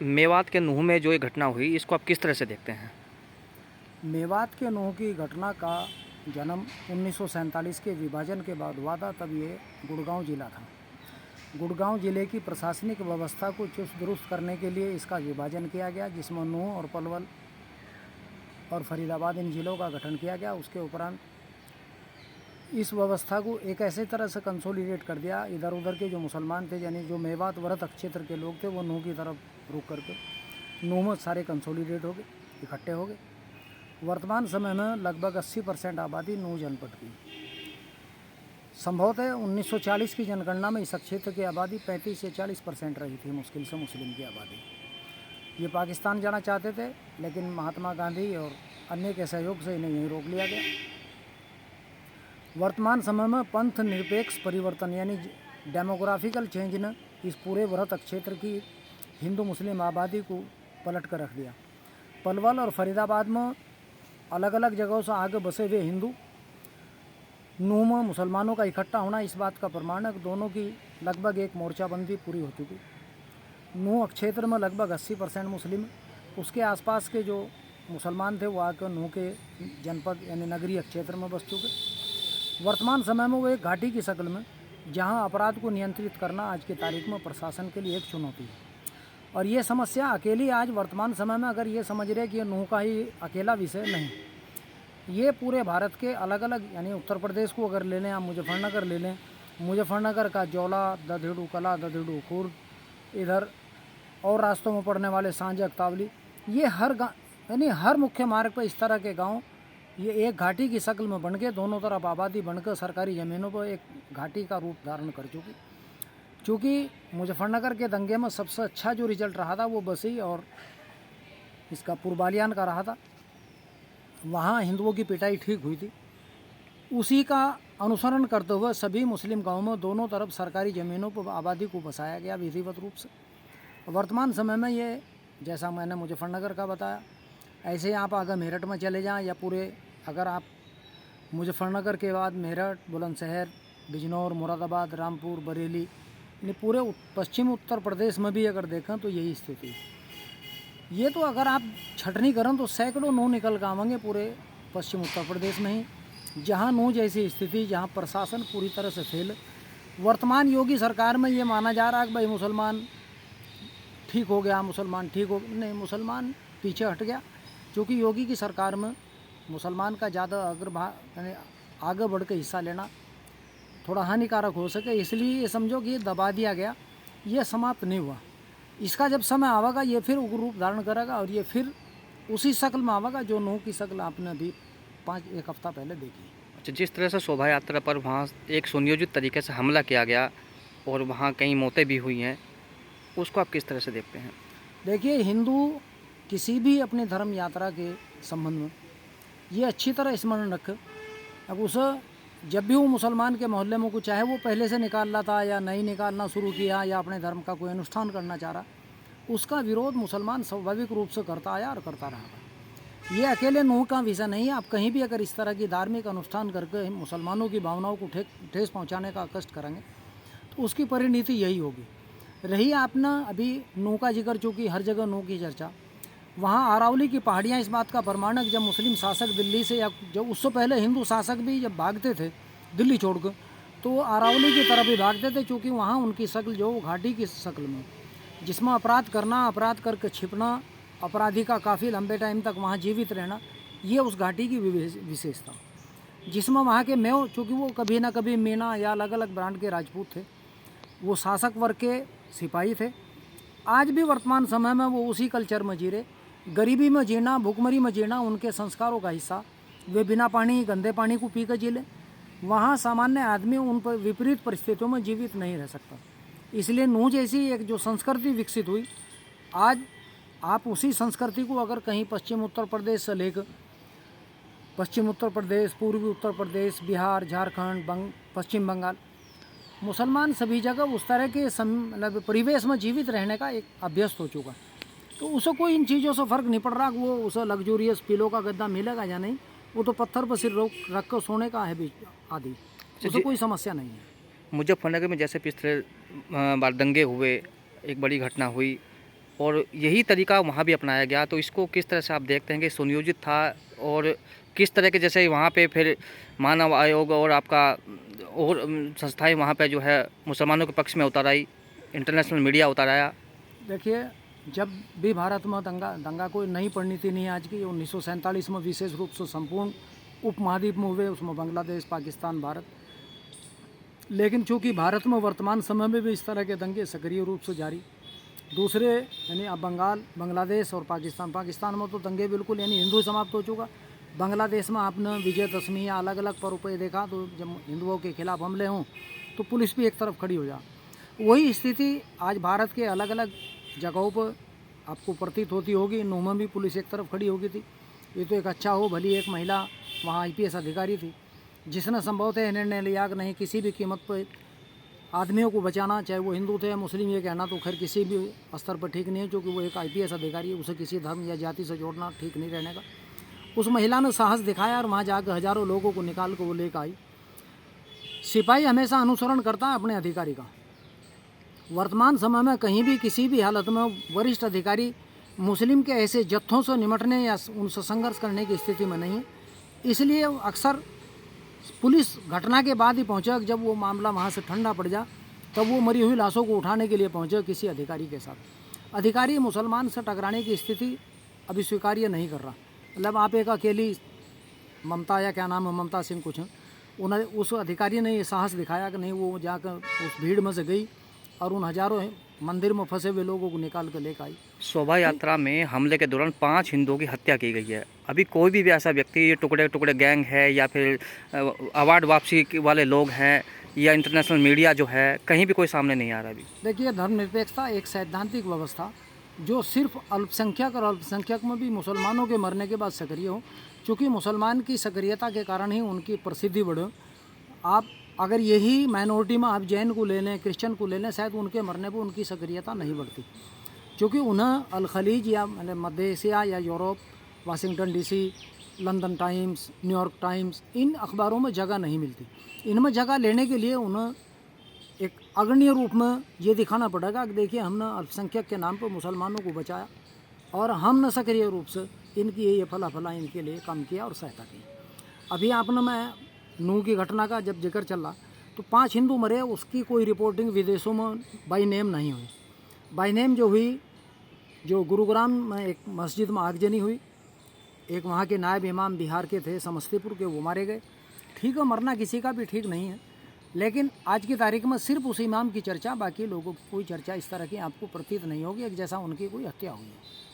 मेवात के नूह में जो ये घटना हुई, इसको आप किस तरह से देखते हैं? मेवात के नूह की घटना का जन्म 1947 के विभाजन के बाद हुआ था। तब ये गुड़गांव जिला था। गुड़गांव जिले की प्रशासनिक व्यवस्था को चुस्त दुरुस्त करने के लिए इसका विभाजन किया गया, जिसमें नूह और पलवल और फरीदाबाद इन जिलों का गठन किया गया। उसके उपरांत इस व्यवस्था को एक ऐसे तरह से कंसोलिडेट कर दिया, इधर उधर के जो मुसलमान थे, यानी जो मेवात व्रत क्षेत्र के लोग थे, वो नूह की तरफ रुक करके नूह में सारे कंसोलिडेट हो गए, इकट्ठे हो गए। वर्तमान समय में लगभग 80% आबादी नूह जनपद की। संभवतः 1940 की जनगणना में इस क्षेत्र की आबादी 35 से 40% रही थी, मुश्किल से मुस्लिम की आबादी। ये पाकिस्तान जाना चाहते थे, लेकिन महात्मा गांधी और अन्य के सहयोग से इन्हें यहीं रोक लिया गया। वर्तमान समय में पंथ निरपेक्ष परिवर्तन यानी डेमोग्राफिकल चेंज ने इस पूरे व्रत क्षेत्र की हिंदू मुस्लिम आबादी को पलट कर रख दिया। पलवल और फरीदाबाद में अलग अलग जगहों से आगे बसे हुए हिंदू, नूह में मुसलमानों का इकट्ठा होना इस बात का प्रमाण है कि दोनों की लगभग एक मोर्चाबंदी पूरी हो चुकी। नूह क्षेत्र में लगभग 80% मुस्लिम, उसके आसपास के जो मुसलमान थे वो आकर नूह के जनपद यानी नगरीय क्षेत्र में बस चुके। वर्तमान समय में वो एक घाटी की शक्ल में, जहां अपराध को नियंत्रित करना आज की तारीख में प्रशासन के लिए एक चुनौती है। और ये समस्या अकेली आज वर्तमान समय में अगर ये समझ रहे कि ये नूह का ही अकेला विषय नहीं, ये पूरे भारत के अलग अलग, यानी उत्तर प्रदेश को अगर ले लें, आप मुजफ्फरनगर ले लें, मुजफ्फरनगर का जौला, ददेड़ू कला, ददेड़ू खुर्द, इधर और रास्तों में पड़ने वाले सांजक, तावली, ये हर यानी हर मुख्य मार्ग पर इस तरह के गांव ये एक घाटी की शक्ल में बन के दोनों तरफ आबादी बनकर सरकारी ज़मीनों पर एक घाटी का रूप धारण कर चुकी। चूँकि मुजफ्फरनगर के दंगे में सबसे अच्छा जो रिजल्ट रहा था वो बसी और इसका पूर्वालियान का रहा था। वहाँ हिंदुओं की पिटाई ठीक हुई थी। उसी का अनुसरण करते हुए सभी मुस्लिम गाँवों में दोनों तरफ सरकारी ज़मीनों पर आबादी को बसाया गया विधिवत रूप से। वर्तमान समय में ये, जैसा मैंने मुजफ्फरनगर का बताया, ऐसे आप अगर मेरठ में चले जाएं या पूरे, अगर आप मुजफ्फरनगर के बाद मेरठ, बुलंदशहर, बिजनौर, मुरादाबाद, रामपुर, बरेली, यानी पूरे पश्चिम उत्तर प्रदेश में भी अगर देखें तो यही स्थिति है। ये तो अगर आप छटनी करें तो सैकड़ों नूह निकल कर आवेंगे पूरे पश्चिम उत्तर प्रदेश में ही, जहाँ नूह जैसी स्थिति, जहाँ प्रशासन पूरी तरह से फेल। वर्तमान योगी सरकार में ये माना जा रहा है कि भाई मुसलमान ठीक हो गया, मुसलमान ठीक हो, नहीं, मुसलमान पीछे हट गया। क्योंकि योगी की सरकार में मुसलमान का ज़्यादा यानी आगे बढ़ के हिस्सा लेना थोड़ा हानिकारक हो सके, इसलिए ये समझो कि ये दबा दिया गया, ये समाप्त नहीं हुआ। इसका जब समय आवेगा ये फिर उग्र रूप धारण करेगा और ये फिर उसी शक्ल में आवेगा जो नूह की शक्ल आपने अभी एक हफ्ता पहले देखी। अच्छा, जिस तरह से शोभा यात्रा पर वहाँ एक सुनियोजित तरीके से हमला किया गया और वहाँ कई मौतें भी हुई हैं, उसको आप किस तरह से देखते हैं? देखिए, हिंदू किसी भी अपनी धर्म यात्रा के संबंध में ये अच्छी तरह स्मरण रखे। अब उसे जब भी वो मुसलमान के मोहल्ले में कुछ, चाहे वो पहले से निकाल रहा था या नहीं निकालना शुरू किया या अपने धर्म का कोई अनुष्ठान करना चाह रहा, उसका विरोध मुसलमान स्वाभाविक रूप से करता आया और करता रहा। ये अकेले नूह का विषय नहीं है। आप कहीं भी अगर इस तरह की धार्मिक अनुष्ठान करके मुसलमानों की भावनाओं को ठेस पहुँचाने का कष्ट करेंगे तो उसकी परिणति यही होगी। रही आपने अभी नूह का जिक्र, चूँकि हर जगह नूह की चर्चा, वहाँ अरावली की पहाड़ियाँ इस बात का प्रमाण है कि जब मुस्लिम शासक दिल्ली से, या जब उससे पहले हिंदू शासक भी जब भागते थे दिल्ली छोड़कर, तो वो अरावली की तरफ ही भागते थे, क्योंकि वहाँ उनकी शक्ल जो घाटी की शक्ल में, जिसमें अपराध करना, अपराध करके छिपना, अपराधी का काफ़ी लंबे टाइम तक वहाँ जीवित रहना, ये उस घाटी की विशेषता, जिसमें वहाँ के मेव, चूँकि वो कभी ना कभी मीना या अलग अलग ब्रांड के राजपूत थे, वो शासक वर्ग के सिपाही थे। आज भी वर्तमान समय में वो उसी कल्चर में जी रहे। गरीबी में जीना, भूखमरी में जीना उनके संस्कारों का हिस्सा। वे बिना पानी, गंदे पानी को पी कर जी लें। वहाँ सामान्य आदमी उन पर विपरीत परिस्थितियों में जीवित नहीं रह सकता। इसलिए नूह जैसी एक जो संस्कृति विकसित हुई, आज आप उसी संस्कृति को अगर कहीं पश्चिम उत्तर प्रदेश से लेकर पश्चिम उत्तर प्रदेश, पूर्वी उत्तर प्रदेश, बिहार, झारखंड, पश्चिम बंगाल, मुसलमान सभी जगह उस तरह के मतलब परिवेश में जीवित रहने का एक अभ्यस्त हो चुका। तो उसे कोई इन चीज़ों से फ़र्क नहीं पड़ रहा कि वो उसे लग्जूरियस पिलो का गद्दा मिलेगा या नहीं, वो तो पत्थर पर सिर रख कर सोने का है भी आदि, उसे कोई समस्या नहीं है। मुजफ्फरनगर में जैसे पिछले बार दंगे हुए, एक बड़ी घटना हुई, और यही तरीका वहाँ भी अपनाया गया, तो इसको किस तरह से आप देखते हैं कि सुनियोजित था, और किस तरह के जैसे वहाँ पे फिर मानव आयोग और आपका और संस्थाएं वहाँ पे जो है मुसलमानों के पक्ष में उतर आई, इंटरनेशनल मीडिया उतर आया। देखिए, जब भी भारत में दंगा कोई नई परिणति नहीं आज की, 1947 में विशेष रूप से संपूर्ण उपमहाद्वीप में हुए, उसमें बांग्लादेश, पाकिस्तान, भारत। लेकिन चूँकि भारत में वर्तमान समय में भी इस तरह के दंगे सक्रिय रूप से जारी, दूसरे यानी अब बंगाल, बांग्लादेश और पाकिस्तान में तो दंगे बिल्कुल यानी हिंदू समाप्त हो चुका। बांग्लादेश में आपने विजयदशमी या अलग अलग पर्व पर देखा, तो जब हिंदुओं के खिलाफ हमले हों तो पुलिस भी एक तरफ खड़ी हो जा। वही स्थिति आज भारत के अलग अलग जगहों पर आपको प्रतीत होती होगी। नूह में भी पुलिस एक तरफ खड़ी हो गई थी। ये तो एक अच्छा हो भली एक महिला वहाँ IPS अधिकारी थी, जिसने संभवतः यह निर्णय लिया कि नहीं, किसी भी कीमत पर आदमियों को बचाना, चाहे वो हिंदू थे या मुस्लिम, ये कहना तो खैर किसी भी स्तर पर ठीक नहीं है, क्योंकि वो एक IPS अधिकारी है, उसे किसी धर्म या जाति से जोड़ना ठीक नहीं रहने का। उस महिला ने साहस दिखाया और वहाँ जाकर हज़ारों लोगों को निकाल कर वो लेकर आई। सिपाही हमेशा अनुसरण करता है अपने अधिकारी का। वर्तमान समय में कहीं भी किसी भी हालत में वरिष्ठ अधिकारी मुस्लिम के ऐसे जत्थों से निमटने या उनसे संघर्ष करने की स्थिति में नहीं है। इसलिए अक्सर पुलिस घटना के बाद ही पहुँचा, जब वो मामला वहाँ से ठंडा पड़ जा, तब वो मरी हुई लाशों को उठाने के लिए पहुँचे किसी अधिकारी के साथ। अधिकारी मुसलमान से टकराने की स्थिति अभी स्वीकार्य नहीं कर रहा। मतलब आप एक अकेली ममता या क्या नाम है, ममता सिंह कुछ, उन्हें उस अधिकारी ने ये साहस दिखाया कि नहीं, वो जाकर उस भीड़ में से गई और उन हज़ारों मंदिर में फंसे हुए लोगों को निकाल कर लेकर आई। शोभा यात्रा में हमले के दौरान 5 हिंदुओं की हत्या की गई है। अभी कोई भी ऐसा व्यक्ति, ये टुकड़े टुकड़े गैंग है या फिर अवार्ड वापसी वाले लोग हैं या इंटरनेशनल मीडिया जो है, कहीं भी कोई सामने नहीं आ रहा अभी। देखिए, धर्मनिरपेक्षता एक सैद्धांतिक व्यवस्था जो सिर्फ अल्पसंख्यक और अल्पसंख्यक में भी मुसलमानों के मरने के बाद सक्रिय हो, चूँकि मुसलमान की सक्रियता के कारण ही उनकी प्रसिद्धि बढ़े। आप अगर यही माइनॉरिटी में आप जैन को ले लें, क्रिश्चियन को ले लें, शायद उनके मरने पर उनकी सक्रियता नहीं बढ़ती, क्योंकि उन्हें अल खलीज या मतलब मध्य एशिया या Europe, Washington DC, London Times, New York Times, इन अखबारों में जगह नहीं मिलती। इनमें जगह लेने के लिए उन्हें एक अग्रणी रूप में ये दिखाना पड़ेगा कि देखिए, हमने अल्पसंख्यक के नाम पर मुसलमानों को बचाया और हमने सक्रिय रूप से इनकी ये फला इनके लिए काम किया और सहायता की। अभी आपने मैं नूह की घटना का जब जिक्र चल रहा, तो 5 हिंदू मरे, उसकी कोई रिपोर्टिंग विदेशों में बाई नेम नहीं हुई। बाई नेम जो हुई, जो गुरुग्राम में एक मस्जिद में आगजनी हुई, एक वहाँ के नायब इमाम बिहार के थे, समस्तीपुर के, वो मारे गए। ठीक है, मरना किसी का भी ठीक नहीं है, लेकिन आज की तारीख में सिर्फ उस इमाम की चर्चा, बाकी लोगों की कोई चर्चा इस तरह की आपको प्रतीत नहीं होगी एक जैसा उनकी कोई हत्या हुई है।